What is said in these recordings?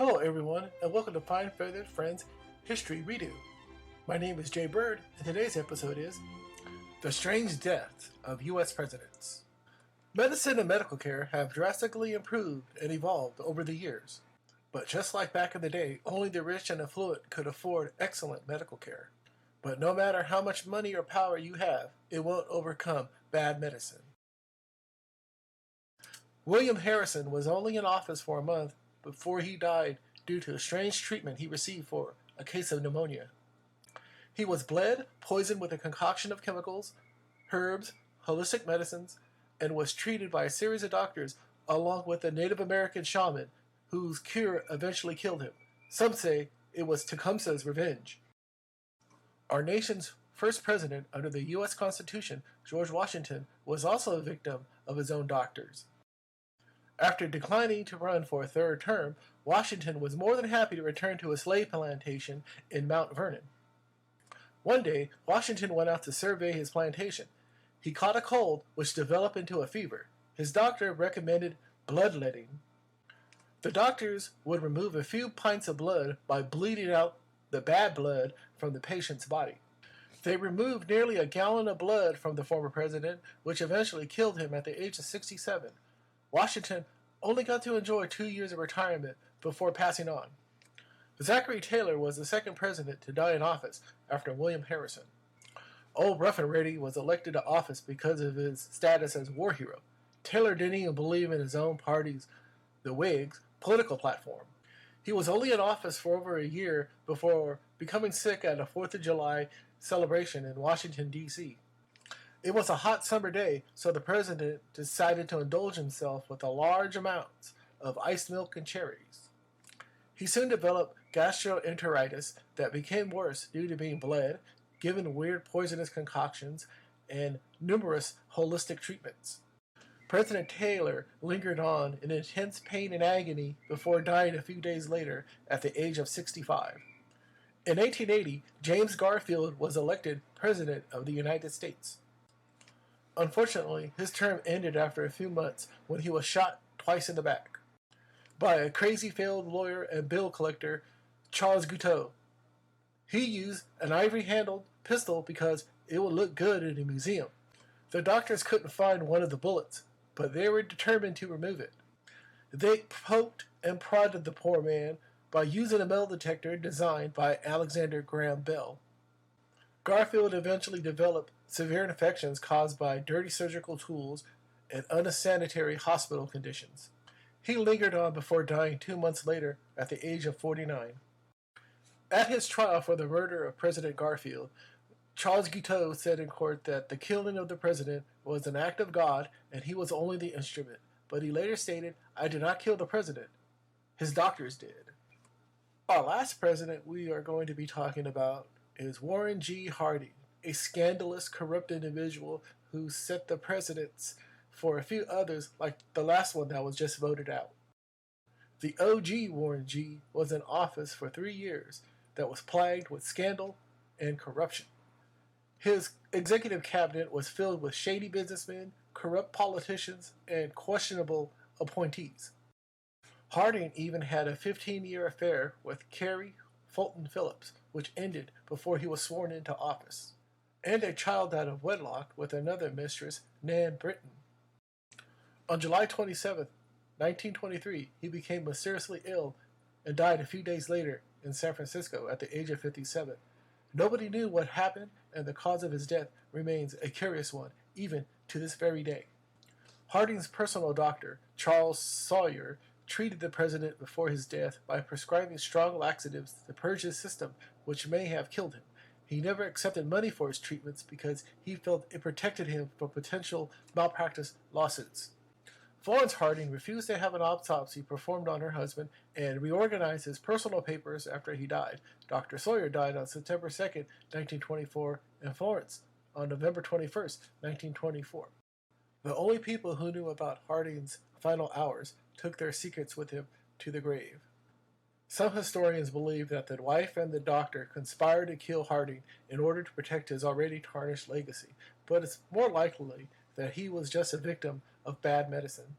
Hello everyone, and welcome to Fine Feathered Friends History Redo. My name is Jay Bird, and today's episode is The Strange Deaths of U.S. Presidents. Medicine and medical care have drastically improved and evolved over the years. But just like back in the day, only the rich and affluent could afford excellent medical care. But no matter how much money or power you have, it won't overcome bad medicine. William Harrison was only in office for a month before he died due to a strange treatment he received for a case of pneumonia. He was bled, poisoned with a concoction of chemicals, herbs, holistic medicines, and was treated by a series of doctors along with a Native American shaman whose cure eventually killed him. Some say it was Tecumseh's revenge. Our nation's first president under the U.S. Constitution, George Washington, was also a victim of his own doctors. After declining to run for a third term, Washington was more than happy to return to a slave plantation in Mount Vernon. One day, Washington went out to survey his plantation. He caught a cold, which developed into a fever. His doctor recommended bloodletting. The doctors would remove a few pints of blood by bleeding out the bad blood from the patient's body. They removed nearly a gallon of blood from the former president, which eventually killed him at the age of 67. Washington only got to enjoy 2 years of retirement before passing on. Zachary Taylor was the second president to die in office after William Harrison. Old Rough and Ready was elected to office because of his status as war hero. Taylor didn't even believe in his own party's, the Whigs, political platform. He was only in office for over a year before becoming sick at a 4th of July celebration in Washington, D.C. It was a hot summer day, so the president decided to indulge himself with a large amounts of iced milk and cherries. He soon developed gastroenteritis that became worse due to being bled, given weird poisonous concoctions, and numerous holistic treatments. President Taylor lingered on in intense pain and agony before dying a few days later at the age of 65. In 1880, James Garfield was elected President of the United States. Unfortunately, his term ended after a few months when he was shot twice in the back by a crazy failed lawyer and bill collector, Charles Guiteau. He used an ivory-handled pistol because it would look good in a museum. The doctors couldn't find one of the bullets, but they were determined to remove it. They poked and prodded the poor man by using a metal detector designed by Alexander Graham Bell. Garfield eventually developed severe infections caused by dirty surgical tools and unsanitary hospital conditions. He lingered on before dying 2 months later at the age of 49. At his trial for the murder of President Garfield, Charles Guiteau said in court that the killing of the president was an act of God and he was only the instrument, but he later stated, "I did not kill the president. His doctors did." Our last president we are going to be talking about is Warren G. Harding, a scandalous, corrupt individual who set the precedents for a few others like the last one that was just voted out. The OG Warren G. was in office for 3 years that was plagued with scandal and corruption. His executive cabinet was filled with shady businessmen, corrupt politicians, and questionable appointees. Harding even had a 15-year affair with Carrie Fulton Phillips, which ended before he was sworn into office, and a child out of wedlock with another mistress, Nan Britton. On July 27, 1923, he became mysteriously ill and died a few days later in San Francisco at the age of 57. Nobody knew what happened, and the cause of his death remains a curious one, even to this very day. Harding's personal doctor, Charles Sawyer, treated the president before his death by prescribing strong laxatives to purge his system, which may have killed him. He never accepted money for his treatments because he felt it protected him from potential malpractice lawsuits. Florence Harding refused to have an autopsy performed on her husband and reorganized his personal papers after he died. Dr. Sawyer died on September 2, 1924, and Florence on November 21, 1924. The only people who knew about Harding's final hours took their secrets with him to the grave. Some historians believe that the wife and the doctor conspired to kill Harding in order to protect his already tarnished legacy, but it's more likely that he was just a victim of bad medicine.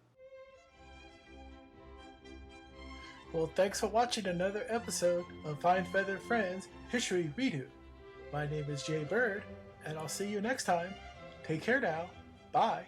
Well, thanks for watching another episode of Fine Feathered Friends History Redo. My name is Jay Bird, and I'll see you next time. Take care now. Bye.